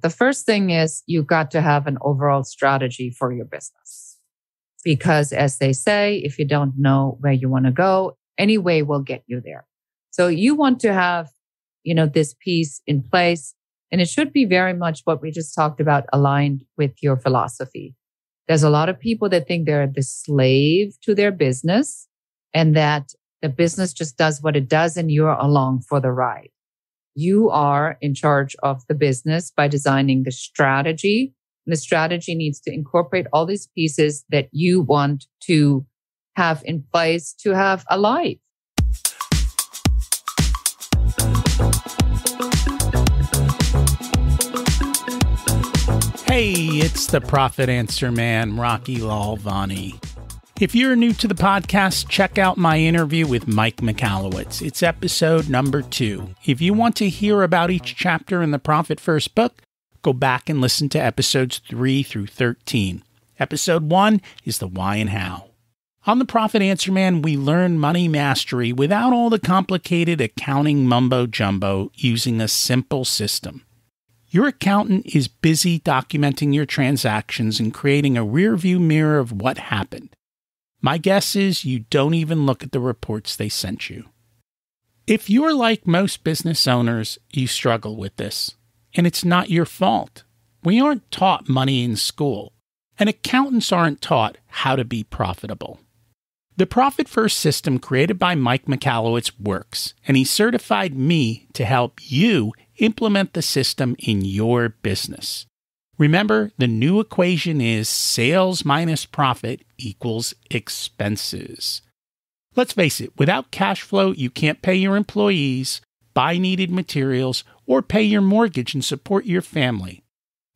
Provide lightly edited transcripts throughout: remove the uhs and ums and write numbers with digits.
The first thing is you've got to have an overall strategy for your business. Because as they say, if you don't know where you want to go, any way will get you there. So you want to have, this piece in place, and it should be very much what we just talked about, aligned with your philosophy. There's a lot of people that think they're the slave to their business and that the business just does what it does and you're along for the ride. You are in charge of the business by designing the strategy. And the strategy needs to incorporate all these pieces that you want to have in place to have a life. Hey, it's the Profit Answer Man, Rocky Lalvani. If you're new to the podcast, check out my interview with Mike Michalowicz. It's episode number 2. If you want to hear about each chapter in the Profit First book, go back and listen to episodes 3 through 13. Episode 1 is the why and how. On the Profit Answer Man, we learn money mastery without all the complicated accounting mumbo-jumbo using a simple system. Your accountant is busy documenting your transactions and creating a rearview mirror of what happened. My guess is you don't even look at the reports they sent you. If you're like most business owners, you struggle with this. And it's not your fault. We aren't taught money in school, and accountants aren't taught how to be profitable. The Profit First system created by Mike Michalowicz works, and he certified me to help you implement the system in your business. Remember, the new equation is sales minus profit equals expenses. Let's face it, without cash flow, you can't pay your employees, buy needed materials, or pay your mortgage and support your family.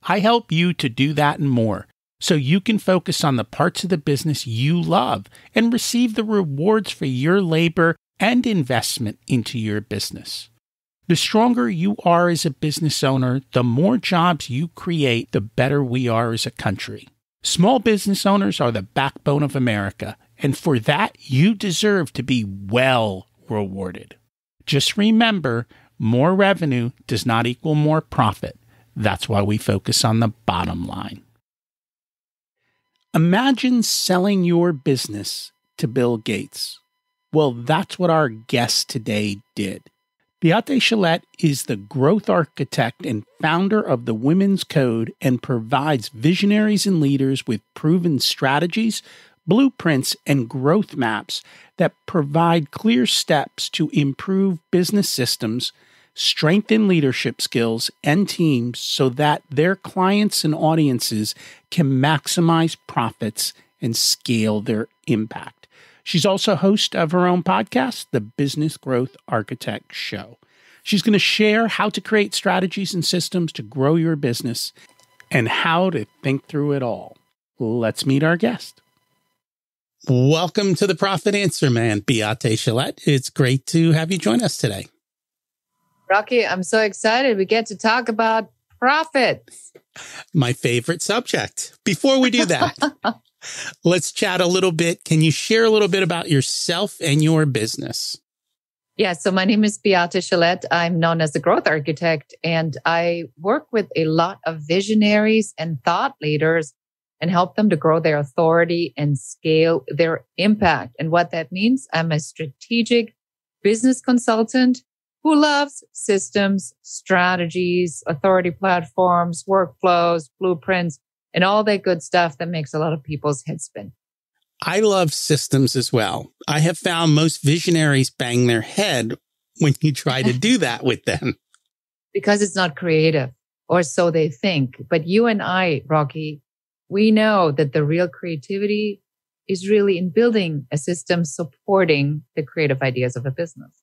I help you to do that and more, so you can focus on the parts of the business you love and receive the rewards for your labor and investment into your business. The stronger you are as a business owner, the more jobs you create, the better we are as a country. Small business owners are the backbone of America, and for that, you deserve to be well rewarded. Just remember, more revenue does not equal more profit. That's why we focus on the bottom line. Imagine selling your business to Bill Gates. Well, that's what our guest today did. Beate Chelette is the growth architect and founder of the Women's Code and provides visionaries and leaders with proven strategies, blueprints, and growth maps that provide clear steps to improve business systems, strengthen leadership skills and teams so that their clients and audiences can maximize profits and scale their impact. She's also host of her own podcast, The Business Growth Architect Show. She's going to share how to create strategies and systems to grow your business and how to think through it all. Let's meet our guest. Welcome to the Profit Answer Man, Beate Chelette. It's great to have you join us today. Rocky, I'm so excited. We get to talk about profits. My favorite subject. Before we do that, let's chat a little bit. Can you share a little bit about yourself and your business? Yeah, so my name is Beate Chelette. I'm known as the growth architect, and I work with a lot of visionaries and thought leaders and help them to grow their authority and scale their impact. And what that means, I'm a strategic business consultant who loves systems, strategies, authority platforms, workflows, blueprints, and all that good stuff that makes a lot of people's heads spin. I love systems as well. I have found most visionaries bang their head when you try to do that with them. Because it's not creative, or so they think. But you and I, Rocky, we know that the real creativity is really in building a system supporting the creative ideas of a business.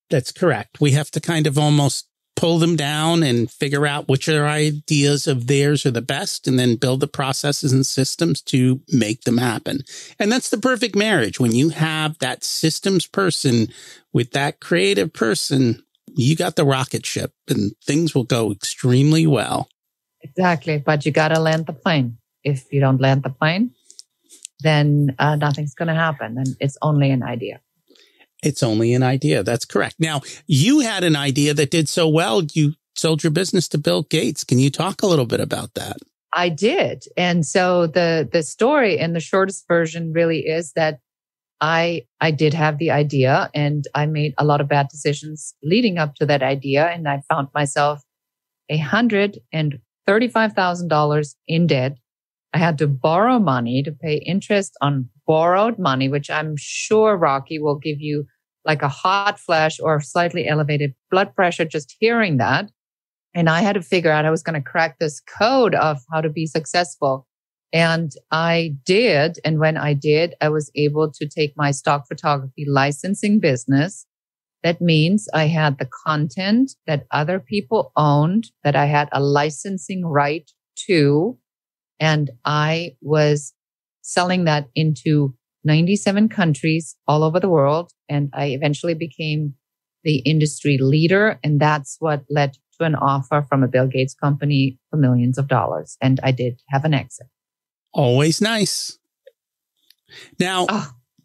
That's correct. We have to kind of almost pull them down and figure out which are ideas of theirs are the best and then build the processes and systems to make them happen. And that's the perfect marriage. When you have that systems person with that creative person, you got the rocket ship and things will go extremely well. Exactly. But you got to land the plane. If you don't land the plane, then nothing's going to happen. And it's only an idea. It's only an idea. That's correct. Now, you had an idea that did so well, you sold your business to Bill Gates. Can you talk a little bit about that? I did. And so the story in the shortest version really is that I did have the idea, and I made a lot of bad decisions leading up to that idea. And I found myself $135,000 in debt. I had to borrow money to pay interest on borrowed money, which I'm sure Rocky will give you like a hot flash or slightly elevated blood pressure just hearing that. And I had to figure out I was going to crack this code of how to be successful. And I did. And when I did, I was able to take my stock photography licensing business. That means I had the content that other people owned, that I had a licensing right to. And I was selling that into 97 countries all over the world. And I eventually became the industry leader. And that's what led to an offer from a Bill Gates company for millions of dollars. And I did have an exit. Always nice. Now,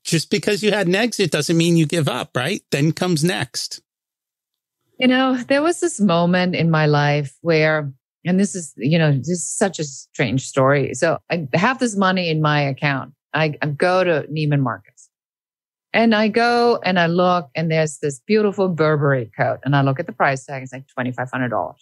just because you had an exit doesn't mean you give up, right? Then comes next. You know, there was this moment in my life where, and this is such a strange story. So I have this money in my account. I go to Neiman Marcus and I go and I look, and there's this beautiful Burberry coat. And I look at the price tag, it's like $2,500.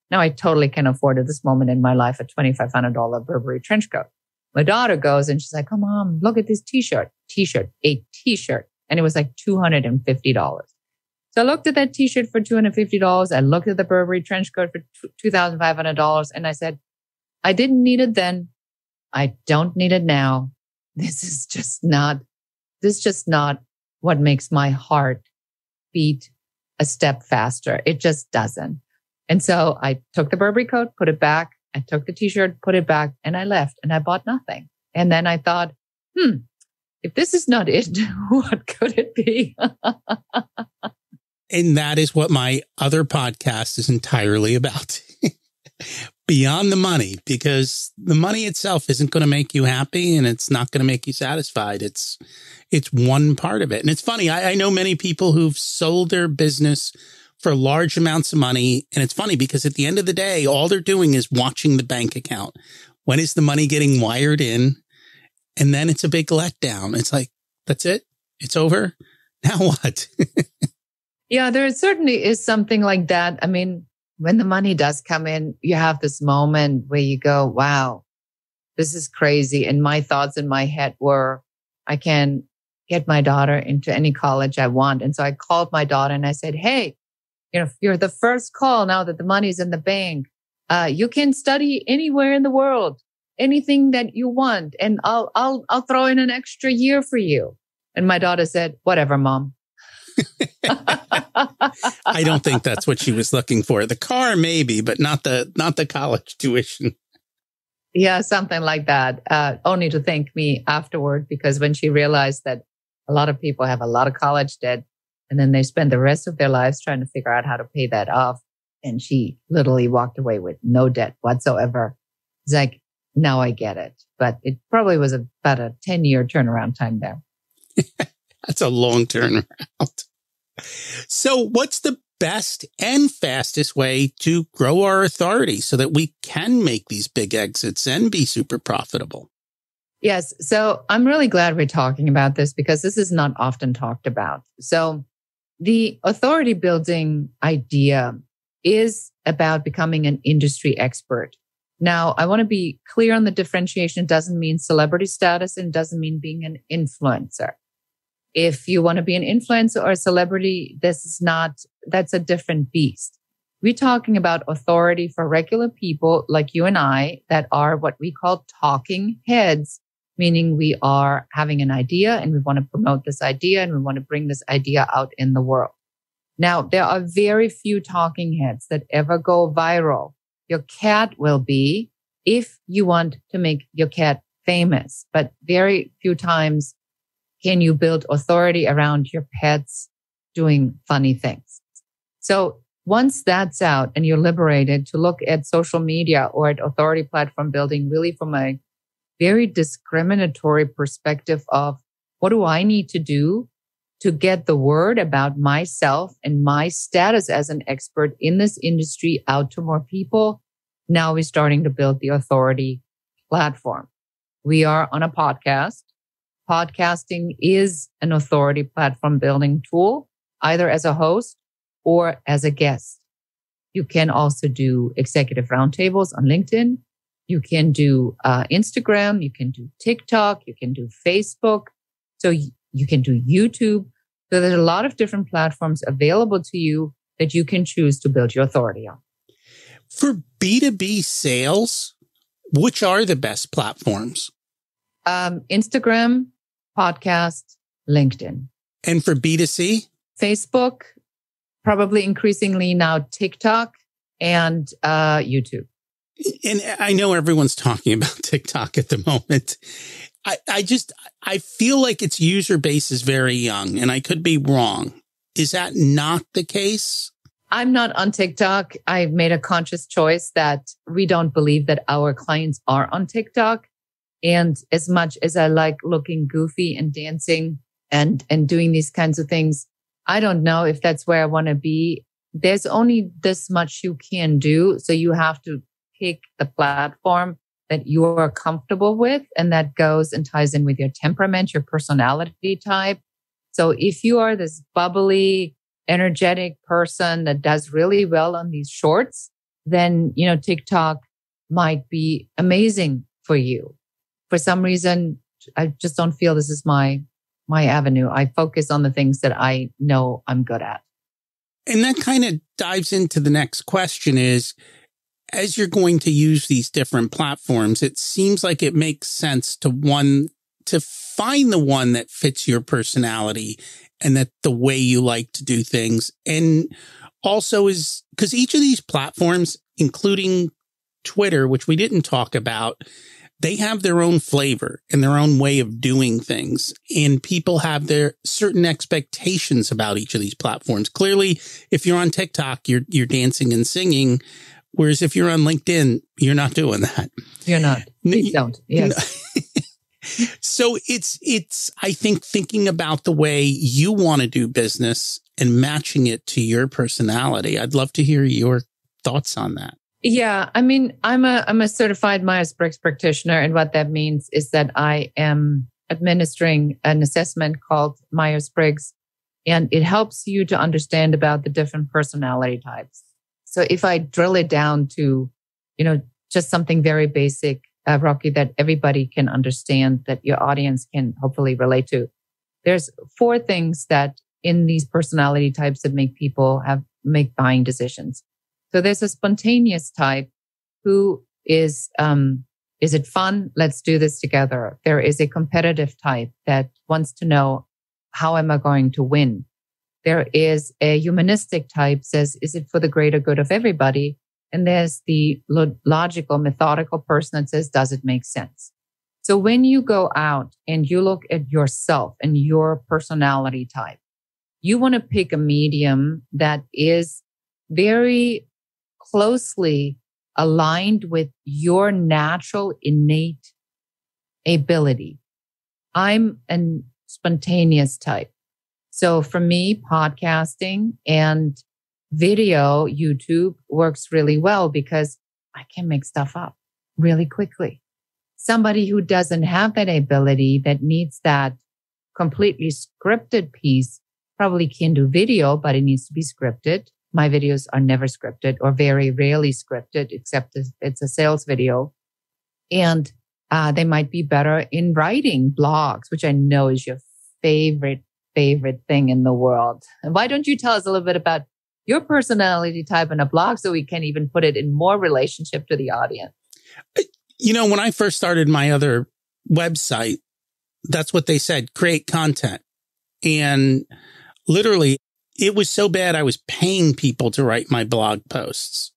Now I totally can afford at this moment in my life a $2,500 Burberry trench coat. My daughter goes and she's like, "Oh, Mom, look at this t-shirt. And it was like $250. So I looked at that t-shirt for $250. I looked at the Burberry trench coat for $2,500. And I said, I didn't need it then. I don't need it now. This is just not what makes my heart beat a step faster. It just doesn't. And so I took the Burberry coat, put it back. I took the t-shirt, put it back, and I left, and I bought nothing. And then I thought, if this is not it, what could it be? And that is what my other podcast is entirely about. Beyond the money, because the money itself isn't going to make you happy, and it's not going to make you satisfied. It's one part of it. And it's funny. I know many people who've sold their business for large amounts of money. And it's funny because at the end of the day, all they're doing is watching the bank account. When is the money getting wired in? And then it's a big letdown. It's like, that's it. It's over. Now what? Yeah, there certainly is something like that. I mean, when the money does come in, you have this moment where you go, wow, this is crazy. And my thoughts in my head were, I can get my daughter into any college I want. And so I called my daughter and I said, hey, you're the first call now that the money's in the bank. You can study anywhere in the world, anything that you want. And I'll throw in an extra year for you. And my daughter said, whatever, Mom. I don't think that's what she was looking for. The car, maybe, but not the college tuition. Yeah, something like that. Only to thank me afterward, because when she realized that a lot of people have a lot of college debt, and then they spend the rest of their lives trying to figure out how to pay that off. And she literally walked away with no debt whatsoever. It's like, now I get it. But it probably was about a 10-year turnaround time there. That's a long turnaround. So what's the best and fastest way to grow our authority so that we can make these big exits and be super profitable? Yes. So I'm really glad we're talking about this, because this is not often talked about. So the authority building idea is about becoming an industry expert. Now, I want to be clear on the differentiation. It doesn't mean celebrity status, and it doesn't mean being an influencer. If you want to be an influencer or a celebrity, that's a different beast. We're talking about authority for regular people like you and I that are what we call talking heads, meaning we are having an idea and we want to promote this idea and we want to bring this idea out in the world. Now, there are very few talking heads that ever go viral. Your cat will be if you want to make your cat famous, but very few times can you build authority around your pets doing funny things. So once that's out and you're liberated to look at social media or at authority platform building really from a very discriminatory perspective of what do I need to do to get the word about myself and my status as an expert in this industry out to more people. Now we're starting to build the authority platform. We are on a podcast. Podcasting is an authority platform building tool, either as a host or as a guest. You can also do executive roundtables on LinkedIn. You can do Instagram. You can do TikTok. You can do Facebook. So you can do YouTube. So there's a lot of different platforms available to you that you can choose to build your authority on. For B2B sales, which are the best platforms? Instagram, podcast, LinkedIn. And for B2C? Facebook, probably increasingly now TikTok and YouTube. And I know everyone's talking about TikTok at the moment. I feel like its user base is very young, and I could be wrong. Is that not the case? I'm not on TikTok. I've made a conscious choice that we don't believe that our clients are on TikTok. And as much as I like looking goofy and dancing and doing these kinds of things, I don't know if that's where I want to be. There's only this much you can do. So you have to pick the platform that you are comfortable with, and that goes and ties in with your temperament, your personality type. So if you are this bubbly, energetic person that does really well on these shorts, then, TikTok might be amazing for you. For some reason, I just don't feel this is my avenue. I focus on the things that I know I'm good at. And that kind of dives into the next question is, as you're going to use these different platforms, it seems like it makes sense to find the one that fits your personality and that the way you like to do things. And also is because each of these platforms, including Twitter, which we didn't talk about, they have their own flavor and their own way of doing things. And people have their certain expectations about each of these platforms. Clearly, if you're on TikTok, you're dancing and singing. Whereas if you're on LinkedIn, you're not doing that. You're not. Please don't. Yes. So it's, I think, thinking about the way you want to do business and matching it to your personality. I'd love to hear your thoughts on that. Yeah. I mean, I'm a certified Myers-Briggs practitioner. And what that means is that I am administering an assessment called Myers-Briggs, and it helps you to understand about the different personality types. So if I drill it down to, just something very basic, Rocky, that everybody can understand, that your audience can hopefully relate to, there's 4 things that in these personality types that make people make buying decisions. So there's a spontaneous type who is it fun? Let's do this together. There is a competitive type that wants to know, how am I going to win? There is a humanistic type, says, is it for the greater good of everybody? And there's the logical, methodical person that says, does it make sense? So when you go out and you look at yourself and your personality type, you want to pick a medium that is very closely aligned with your natural innate ability. I'm a spontaneous type. So for me, podcasting and video, YouTube works really well because I can make stuff up really quickly. Somebody who doesn't have that ability, that needs that completely scripted piece, probably can do video, but it needs to be scripted. My videos are never scripted or very rarely scripted, except it's a sales video. And they might be better in writing blogs, which I know is your favorite thing in the world. And why don't you tell us a little bit about your personality type in a blog so we can even put it in more relationship to the audience? When I first started my other website, that's what they said, create content. And literally, it was so bad I was paying people to write my blog posts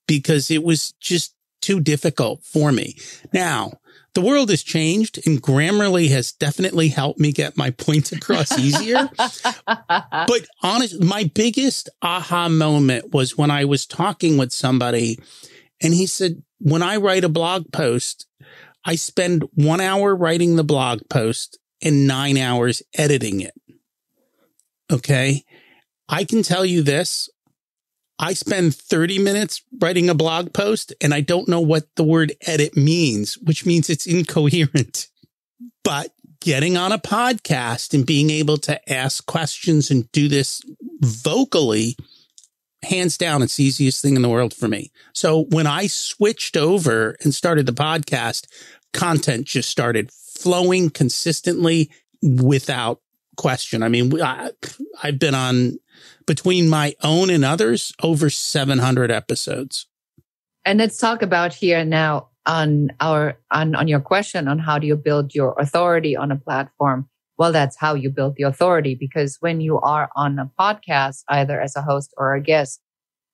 because it was just too difficult for me. Now, the world has changed, and Grammarly has definitely helped me get my points across easier. But honestly, my biggest aha moment was when I was talking with somebody and he said, when I write a blog post, I spend 1 hour writing the blog post and 9 hours editing it. Okay. I can tell you this. I spend 30 minutes writing a blog post and I don't know what the word edit means, which means it's incoherent. But getting on a podcast and being able to ask questions and do this vocally, hands down, it's the easiest thing in the world for me. So when I switched over and started the podcast, content just started flowing consistently without question. I mean, I've been on, between my own and others, over 700 episodes. And let's talk about here now on your question on how do you build your authority on a platform. Well, that's how you build the authority, because when you are on a podcast, either as a host or a guest,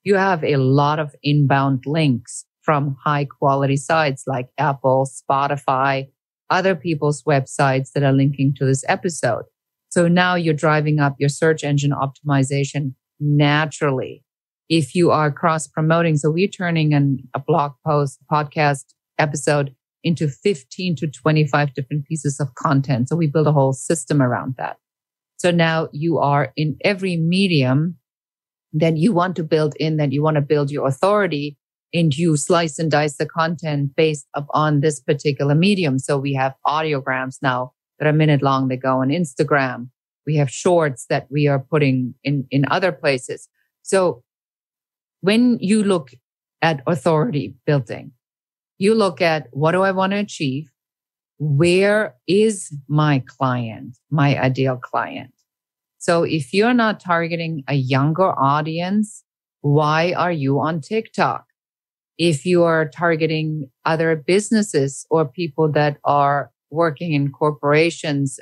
you have a lot of inbound links from high quality sites like Apple, Spotify, other people's websites that are linking to this episode. So now you're driving up your search engine optimization naturally. If you are cross promoting, so we're turning a blog post, podcast episode into 15 to 25 different pieces of content. So we build a whole system around that. So now you are in every medium that you want to build in, that you want to build your authority, and you slice and dice the content based upon this particular medium. So we have audiograms now that are minute long. They go on Instagram. We have shorts that we are putting in other places. So when you look at authority building, you look at, what do I want to achieve? Where is my client, my ideal client? So if you're not targeting a younger audience, why are you on TikTok? If you are targeting other businesses or people that are working in corporations,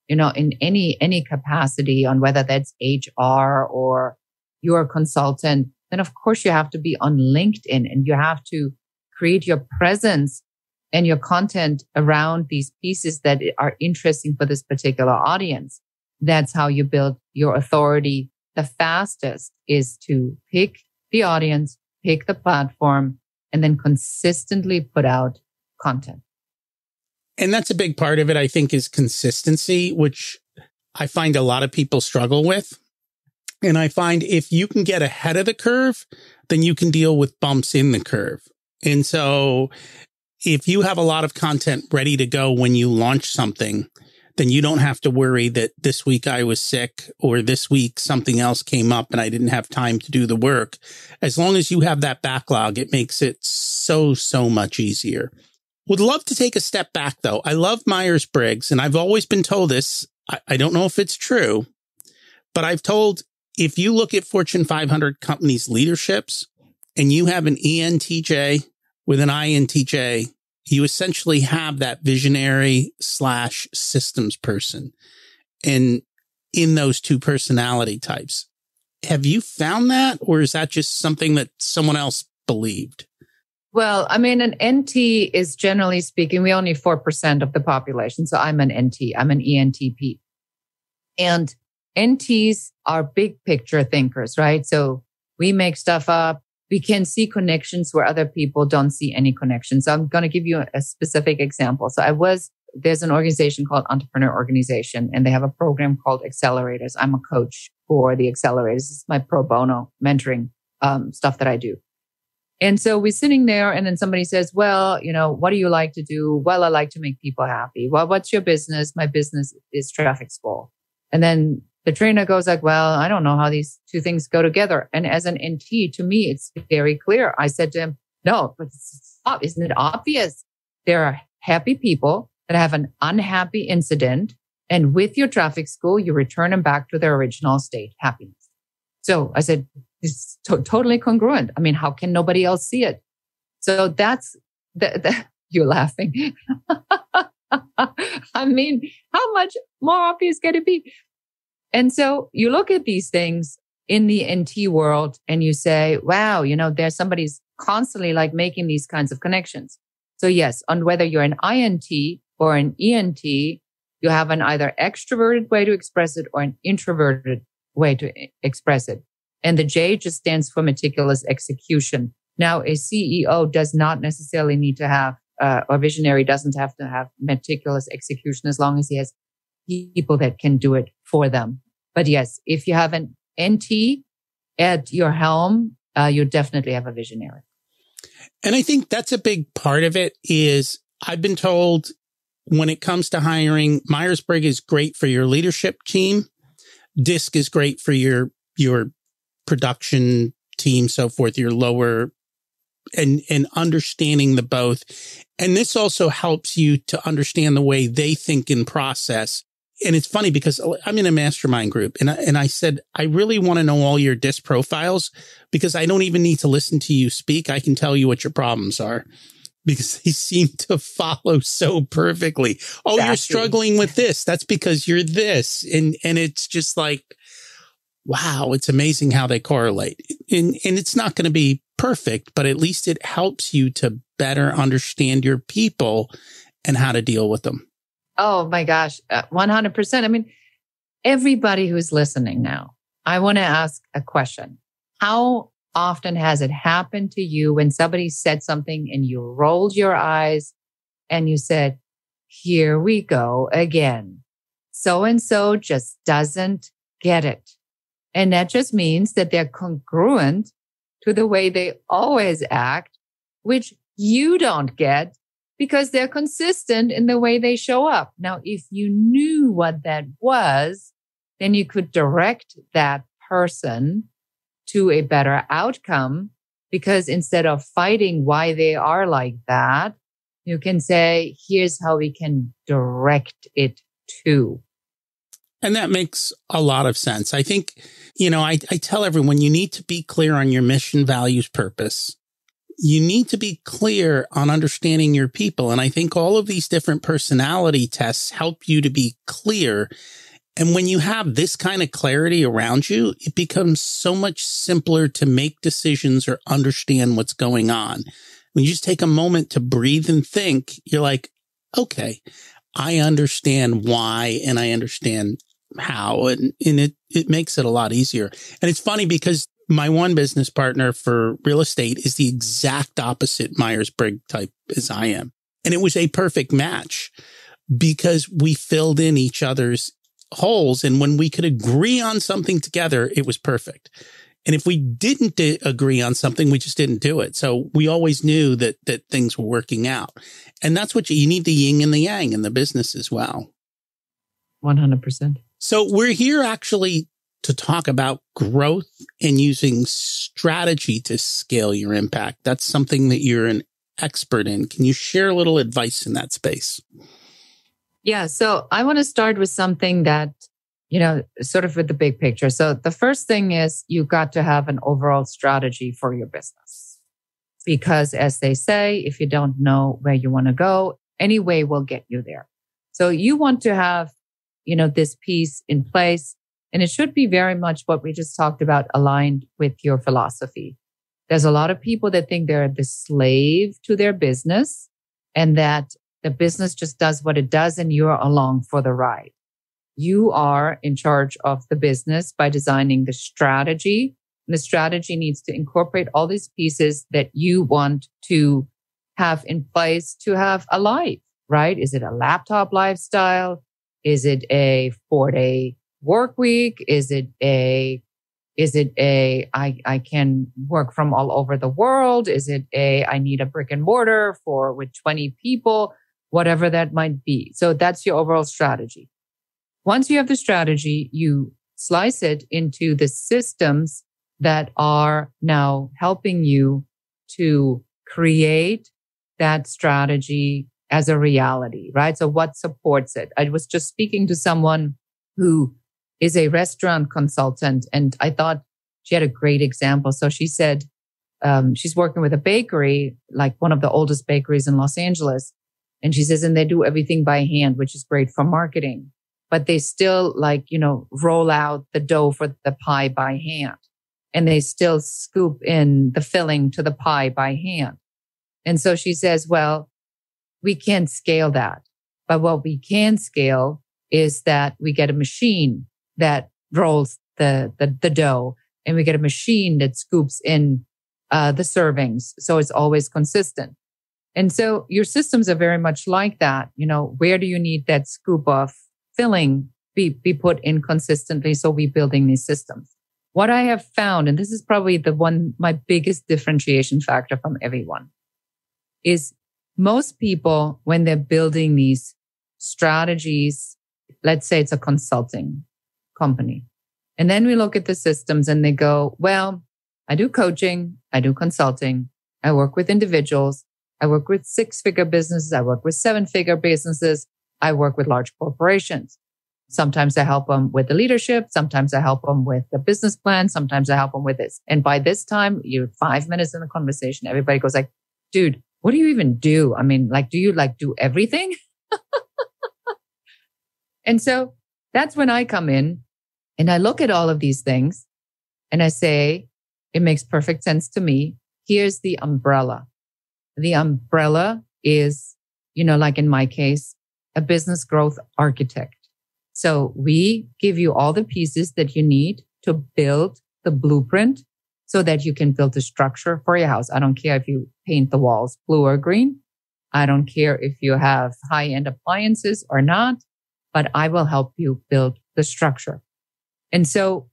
in any capacity, on whether that's HR or you're a consultant, then of course you have to be on LinkedIn and you have to create your presence and your content around these pieces that are interesting for this particular audience. That's how you build your authority. The fastest is to pick the audience, pick the platform, and then consistently put out content. And that's a big part of it, I think, is consistency, which I find a lot of people struggle with. And I find if you can get ahead of the curve, then you can deal with bumps in the curve. And so if you have a lot of content ready to go when you launch something, then you don't have to worry that this week I was sick or this week something else came up and I didn't have time to do the work. As long as you have that backlog, it makes it so much easier. Would love to take a step back, though. I love Myers-Briggs, and I've always been told this. I don't know if it's true, but I've told, if you look at Fortune 500 companies' leaderships and you have an ENTJ with an INTJ, you essentially have that visionary / systems person in those two personality types. Have you found that, or is that just something that someone else believed? Well, I mean, an NT is, generally speaking, we only 4% of the population. So I'm an NT, I'm an ENTP. And NTs are big picture thinkers, right? So we make stuff up. We can see connections where other people don't see any connections. So I'm going to give you a specific example. So there's an organization called Entrepreneur Organization, and they have a program called Accelerators. I'm a coach for the Accelerators. This is my pro bono mentoring stuff that I do. And so we're sitting there, and then somebody says, well, what do you like to do? Well, I like to make people happy. Well, what's your business? My business is traffic school. And then the trainer goes like, well, I don't know how these two things go together. And as an NT, to me, it's very clear. I said to him, no, but isn't it obvious? There are happy people that have an unhappy incident. And with your traffic school, you return them back to their original state, happiness. So I said, it's totally congruent. I mean, how can nobody else see it? So that's you're laughing. I mean, how much more obvious can it be? And so you look at these things in the NT world and you say, wow, there's somebody's constantly like making these kinds of connections. So yes, on whether you're an INT or an ENT, you have an either extroverted way to express it or an introverted way to express it. And the J just stands for meticulous execution. Now, a CEO does not necessarily need to have, or visionary doesn't have to have meticulous execution, as long as he has people that can do it for them. But yes, if you have an NT at your helm, you definitely have a visionary. And I think that's a big part of it is I've been told when it comes to hiring, Myers-Briggs is great for your leadership team. DISC is great for your production team, so forth, your lower and understanding the both. And this also helps you to understand the way they think and process. And it's funny because I'm in a mastermind group and I said, I really want to know all your DISC profiles because I don't even need to listen to you speak. I can tell you what your problems are because they seem to follow so perfectly. Oh, exactly. You're struggling with this. That's because you're this. And it's just like, wow, it's amazing how they correlate. And it's not going to be perfect, but at least it helps you to better understand your people and how to deal with them. Oh my gosh, 100%. I mean, everybody who's listening now, I want to ask a question. How often has it happened to you when somebody said something and you rolled your eyes and you said, here we go again. So-and-so just doesn't get it. And that just means that they're congruent to the way they always act, which you don't get because they're consistent in the way they show up. Now, if you knew what that was, then you could direct that person to a better outcome because instead of fighting why they are like that, you can say, here's how we can direct it to. And that makes a lot of sense. I think, I tell everyone you need to be clear on your mission, values, purpose. You need to be clear on understanding your people. And I think all of these different personality tests help you to be clear. And when you have this kind of clarity around you, it becomes so much simpler to make decisions or understand what's going on. When you just take a moment to breathe and think, you're like, okay, I understand why and I understand how. And it makes it a lot easier. And it's funny because my one business partner for real estate is the exact opposite Myers-Briggs type as I am. And it was a perfect match because we filled in each other's holes. And when we could agree on something together, it was perfect. And if we didn't agree on something, we just didn't do it. So we always knew that things were working out. And that's what you need, the yin and the yang in the business as well. 100%. So we're here actually to talk about growth and using strategy to scale your impact. That's something that you're an expert in. Can you share a little advice in that space? Yeah. So I want to start with something that, sort of with the big picture. So the first thing is you got to have an overall strategy for your business. Because as they say, if you don't know where you want to go, any way will get you there. So you want to have, this piece in place. And it should be very much what we just talked about, aligned with your philosophy. There's a lot of people that think they're the slave to their business and that the business just does what it does and you're along for the ride. You are in charge of the business by designing the strategy. And the strategy needs to incorporate all these pieces that you want to have in place to have a life, right? Is it a laptop lifestyle? Is it a 4-day work week? Is it a I can work from all over the world? Is it I need a brick and mortar with 20 people, whatever that might be. So that's your overall strategy. Once you have the strategy, you slice it into the systems that are now helping you to create that strategy as a reality, right? So what supports it? I was just speaking to someone who is a restaurant consultant. And I thought she had a great example. So she said, she's working with a bakery, like one of the oldest bakeries in Los Angeles. And she says, and they do everything by hand, which is great for marketing, but they still roll out the dough for the pie by hand. And they still scoop in the filling to the pie by hand. And so she says, well, we can't scale that. But what we can scale is that we get a machine that rolls the dough, and we get a machine that scoops in the servings. So it's always consistent. And so your systems are very much like that. Where do you need that scoop of filling be put in consistently. So we're building these systems. What I have found, and this is probably my biggest differentiation factor from everyone, is most people, when they're building these strategies, let's say it's a consulting company, and then we look at the systems and they go, well, I do coaching, I do consulting, I work with individuals, I work with 6-figure businesses, I work with 7-figure businesses, I work with large corporations. Sometimes I help them with the leadership. Sometimes I help them with the business plan. Sometimes I help them with this. And by this time, you're 5 minutes in the conversation, everybody goes like, dude, what do you even do? I mean, do you do everything? And so that's when I come in and I look at all of these things and I say, it makes perfect sense to me. Here's the umbrella. The umbrella is, like in my case, a business growth architect. So we give you all the pieces that you need to build the blueprint so that you can build the structure for your house. I don't care if you paint the walls blue or green. I don't care if you have high-end appliances or not, but I will help you build the structure. And so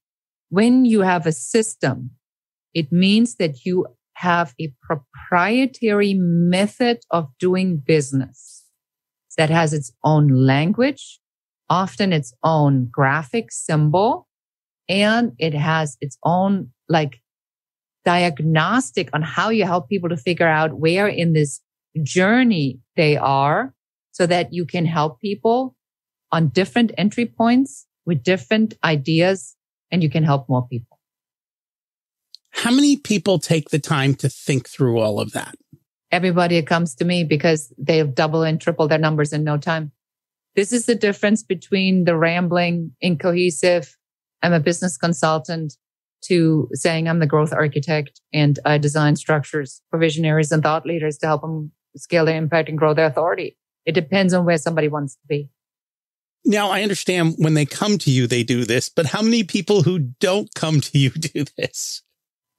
when you have a system, it means that you have a proprietary method of doing business that has its own language, often its own graphic symbol, and it has its own diagnostic on how you help people to figure out where in this journey they are so that you can help people on different entry points with different ideas and you can help more people. How many people take the time to think through all of that? Everybody comes to me because they'll double and triple their numbers in no time. This is the difference between the rambling, incohesive, I'm a business consultant, to saying I'm the growth architect and I design structures for visionaries and thought leaders to help them scale their impact and grow their authority. It depends on where somebody wants to be. Now, I understand when they come to you, they do this, but how many people who don't come to you do this?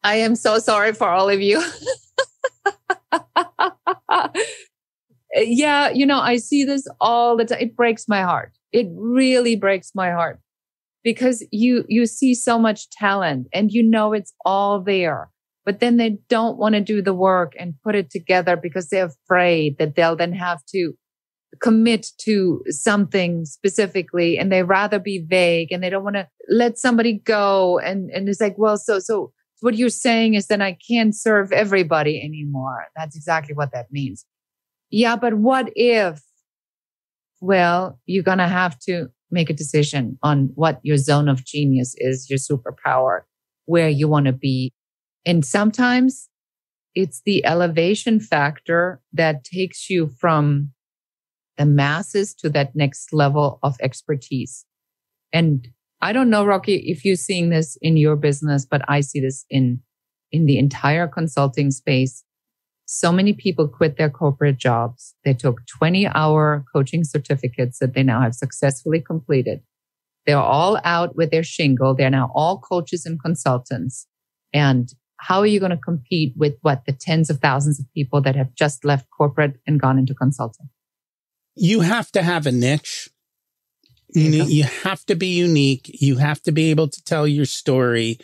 I am so sorry for all of you. Yeah, I see this all the time. It breaks my heart. It really breaks my heart because you see so much talent and it's all there, but then they don't want to do the work and put it together because they're afraid that they'll then have to commit to something specifically and they rather be vague and they don't want to let somebody go. And it's like, well, so what you're saying is then I can't serve everybody anymore. That's exactly what that means. Yeah, but what if? Well, you're going to have to make a decision on what your zone of genius is, your superpower, where you want to be. And sometimes it's the elevation factor that takes you from the masses to that next level of expertise. And I don't know, Rocky, if you're seeing this in your business, but I see this in the entire consulting space. So many people quit their corporate jobs. They took 20-hour coaching certificates that they now have successfully completed. They're all out with their shingle. They're now all coaches and consultants. And how are you going to compete with the tens of thousands of people that have just left corporate and gone into consulting? You have to have a niche. You have to be unique. You have to be able to tell your story.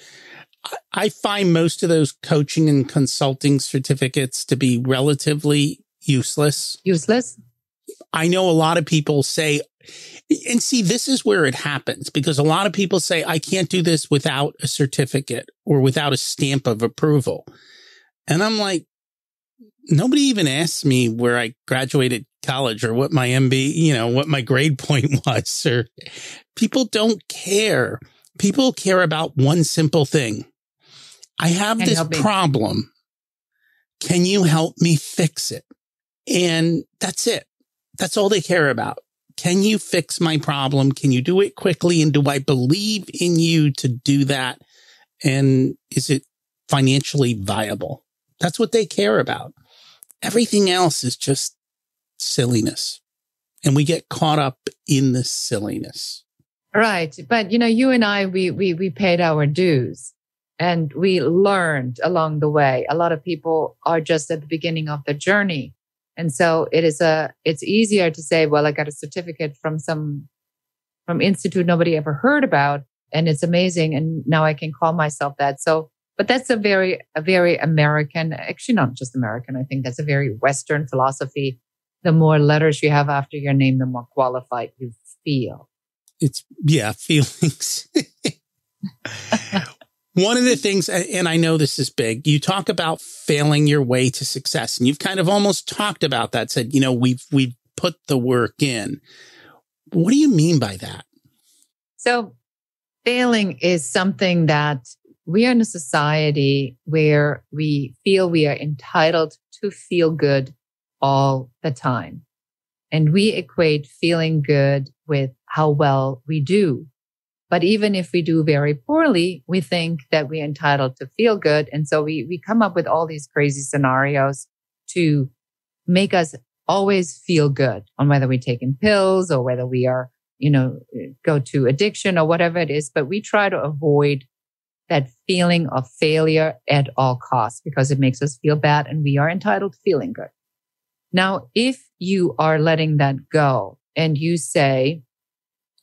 I find most of those coaching and consulting certificates to be relatively useless. Useless? I know a lot of people say, and see, this is where it happens because a lot of people say, I can't do this without a certificate or without a stamp of approval. And I'm like, nobody even asked me where I graduated college or what my MB, what my grade point was. Or people don't care. People care about one simple thing. I have this problem. Can you help me fix it? And that's it. That's all they care about. Can you fix my problem? Can you do it quickly? And do I believe in you to do that? And is it financially viable? That's what they care about. Everything else is just silliness. And we get caught up in the silliness. Right. But, you and I, we paid our dues and we learned along the way. A lot of people are just at the beginning of the journey. And so it's easier to say, well, I got a certificate from some from institute nobody ever heard about. And it's amazing. And now I can call myself that. So, but that's a very American, actually not just American. I think that's a very Western philosophy. The more letters you have after your name, the more qualified you feel. Feelings. One of the things, and I know this is big, you talk about failing your way to success, and you've kind of almost talked about that, said, we've put the work in. What do you mean by that? So failing is something that we are in a society where we feel we are entitled to feel good all the time. And we equate feeling good with how well we do. But even if we do very poorly, we think that we're entitled to feel good. And so we come up with all these crazy scenarios to make us always feel good on whether we're taking pills or whether we are, go to addiction or whatever it is. But we try to avoid that feeling of failure at all costs because it makes us feel bad and we are entitled to feeling good. Now, if you are letting that go and you say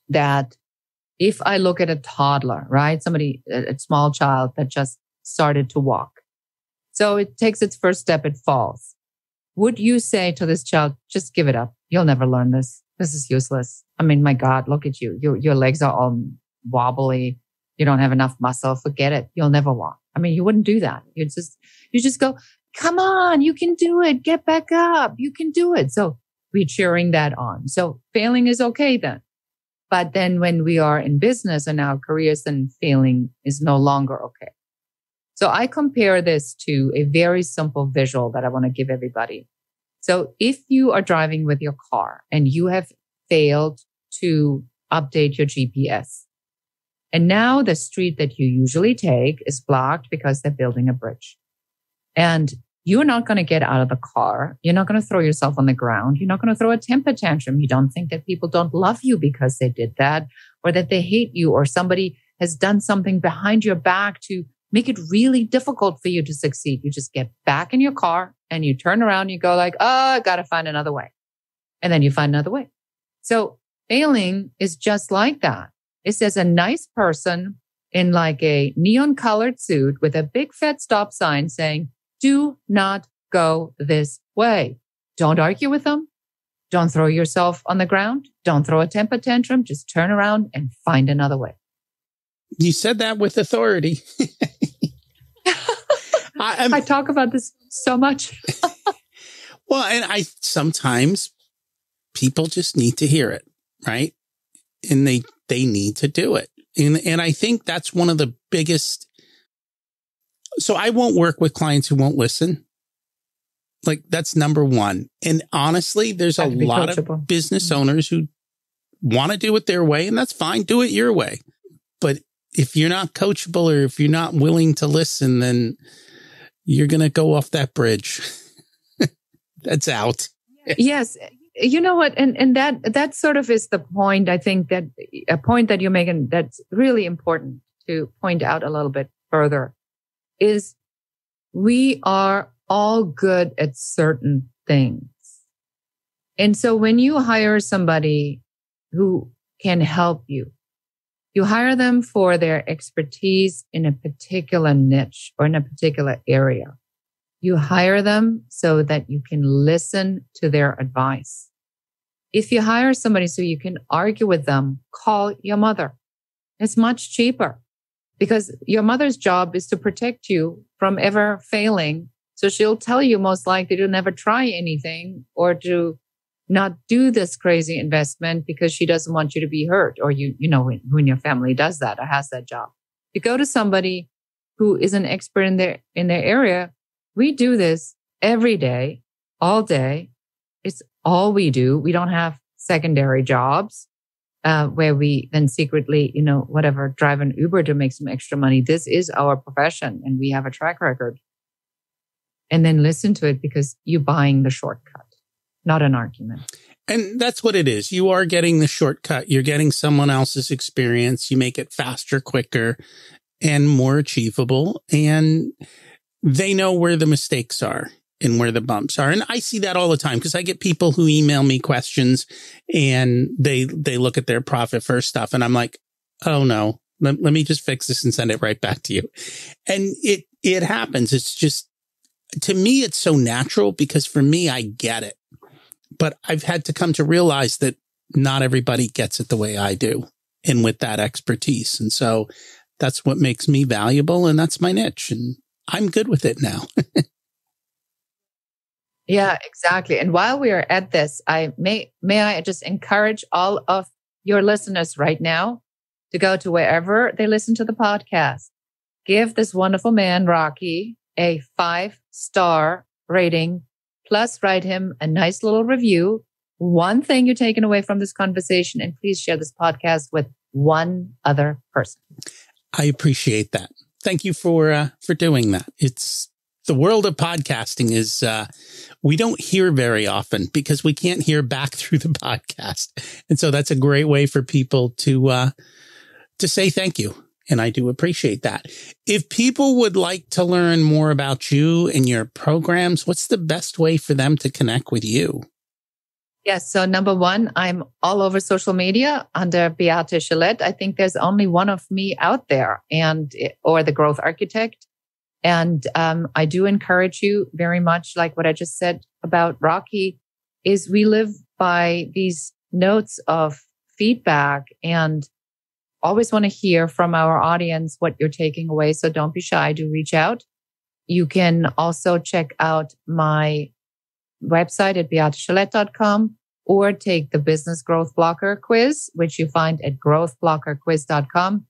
that if I look at a toddler, right? A small child that just started to walk. So it takes its first step, it falls. Would you say to this child, just give it up. You'll never learn this. This is useless. I mean, my God, look at you. Your legs are all wobbly. You don't have enough muscle. Forget it. You'll never walk. I mean, you wouldn't do that. You just go, come on, you can do it. Get back up. You can do it. So we're cheering that on. So failing is okay then. But then when we are in business and our careers, then failing is no longer okay. So I compare this to a very simple visual that I want to give everybody. So if you are driving with your car and you have failed to update your GPS, and now the street that you usually take is blocked because they're building a bridge. And you're not going to get out of the car. You're not going to throw yourself on the ground. You're not going to throw a temper tantrum. You don't think that people don't love you because they did that or that they hate you or somebody has done something behind your back to make it really difficult for you to succeed. You just get back in your car and you turn around and you go like, I got to find another way. And then you find another way. So failing is just like that. It says a nice person in like a neon colored suit with a big fat stop sign saying, do not go this way. Don't argue with them. Don't throw yourself on the ground. Don't throw a temper tantrum. Just turn around and find another way. You said that with authority. I talk about this so much. Well, and sometimes people just need to hear it, right? And they need to do it. And I think that's one of the biggest. So I won't work with clients who won't listen. Like that's number one. And honestly, there's a lot of business owners who want to do it their way, and that's fine. Do it your way. But if you're not coachable or if you're not willing to listen, then you're going to go off that bridge. That's out. Yes. You know what? And that sort of is the point. I think that a point that you're making that's really important to point out a little bit further is we are all good at certain things. And so when you hire somebody who can help you, you hire them for their expertise in a particular niche or in a particular area. You hire them so that you can listen to their advice. If you hire somebody so you can argue with them, call your mother. It's much cheaper because your mother's job is to protect you from ever failing. So she'll tell you most likely to never try anything or to not do this crazy investment because she doesn't want you to be hurt. Or when your family does that or has that job. You go to somebody who is an expert in their area. We do this every day, all day. It's all we do. We don't have secondary jobs where we then secretly, drive an Uber to make some extra money. This is our profession and we have a track record. And then listen to it because you're buying the shortcut, not an argument. And that's what it is. You are getting the shortcut. You're getting someone else's experience. You make it faster, quicker, and more achievable. And they know where the mistakes are. and where the bumps are. And I see that all the time because I get people who email me questions and they look at their profit first stuff. And I'm like, oh no, let me just fix this and send it right back to you. And it happens. It's just, to me, it's so natural because for me, I get it. But I've had to come to realize that not everybody gets it the way I do and with that expertise. And so that's what makes me valuable. And that's my niche. And I'm good with it now. Yeah, exactly. And while we are at this, may I just encourage all of your listeners right now to go to wherever they listen to the podcast. Give this wonderful man, Rocky, a 5-star rating, plus write him a nice little review. One thing you're taking away from this conversation, and please share this podcast with one other person. I appreciate that. Thank you for doing that. It's the world of podcasting is, we don't hear very often because we can't hear back through the podcast. And so that's a great way for people to say thank you. And I do appreciate that. If people would like to learn more about you and your programs, what's the best way for them to connect with you? Yes. So number one, I'm all over social media under Beate Chelette. I think there's only one of me out there or the Growth Architect. And I do encourage you very much, like what I just said about Rocky, is we live by these notes of feedback and always want to hear from our audience what you're taking away. So don't be shy. Do reach out. You can also check out my website at beatechelette.com or take the Business Growth Blocker quiz, which you find at growthblockerquiz.com.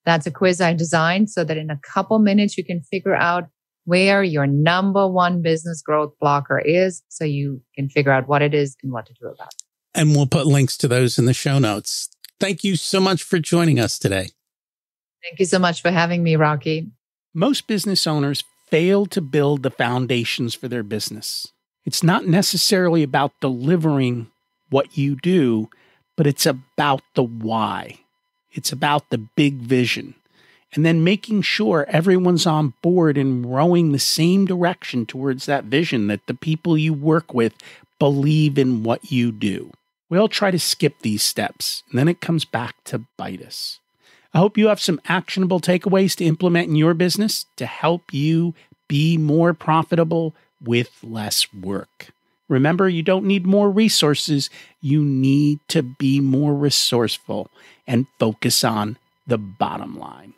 That's a quiz I designed so that in a couple minutes, you can figure out where your number one business growth blocker is so you can figure out what it is and what to do about it. And we'll put links to those in the show notes. Thank you so much for joining us today. Thank you so much for having me, Rocky. Most business owners fail to build the foundations for their business. It's not necessarily about delivering what you do, but it's about the why. It's about the big vision. And then making sure everyone's on board and rowing the same direction towards that vision, that the people you work with believe in what you do. We all try to skip these steps, and then it comes back to bite us. I hope you have some actionable takeaways to implement in your business to help you be more profitable with less work. Remember, you don't need more resources. You need to be more resourceful and focus on the bottom line.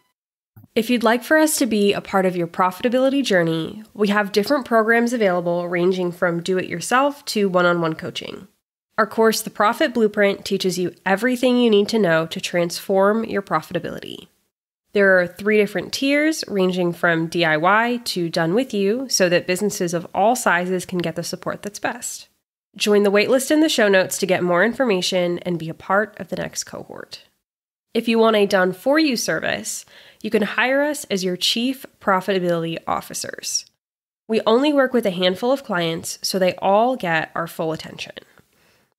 If you'd like for us to be a part of your profitability journey, we have different programs available ranging from do-it-yourself to one-on-one coaching. Our course, The Profit Blueprint, teaches you everything you need to know to transform your profitability. There are 3 different tiers ranging from DIY to done with you so that businesses of all sizes can get the support that's best. Join the waitlist in the show notes to get more information and be a part of the next cohort. If you want a done for you service, you can hire us as your chief profitability officers. We only work with a handful of clients, so they all get our full attention.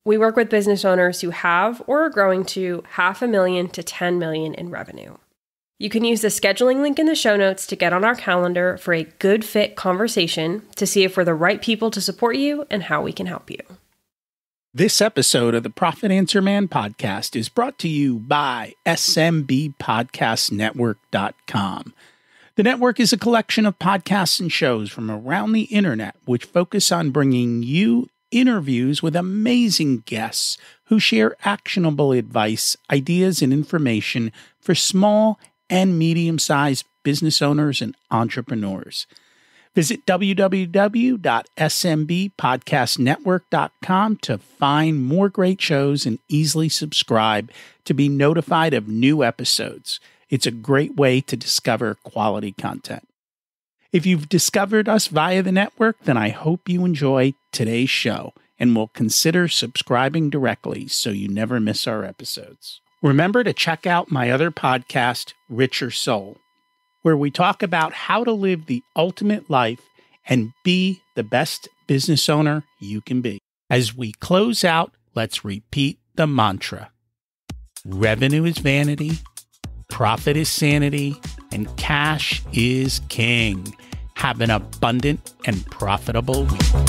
We work with business owners who have or are growing to $500,000 to $10 million in revenue. You can use the scheduling link in the show notes to get on our calendar for a good fit conversation to see if we're the right people to support you and how we can help you. This episode of the Profit Answer Man podcast is brought to you by SMBpodcastnetwork.com. The network is a collection of podcasts and shows from around the internet which focus on bringing you interviews with amazing guests who share actionable advice, ideas, and information for small and medium-sized business owners and entrepreneurs. Visit www.smbpodcastnetwork.com to find more great shows and easily subscribe to be notified of new episodes. It's a great way to discover quality content. If you've discovered us via the network, then I hope you enjoy today's show and will consider subscribing directly so you never miss our episodes. Remember to check out my other podcast, Richer Soul, where we talk about how to live the ultimate life and be the best business owner you can be. As we close out, let's repeat the mantra. Revenue is vanity, profit is sanity, and cash is king. Have an abundant and profitable week.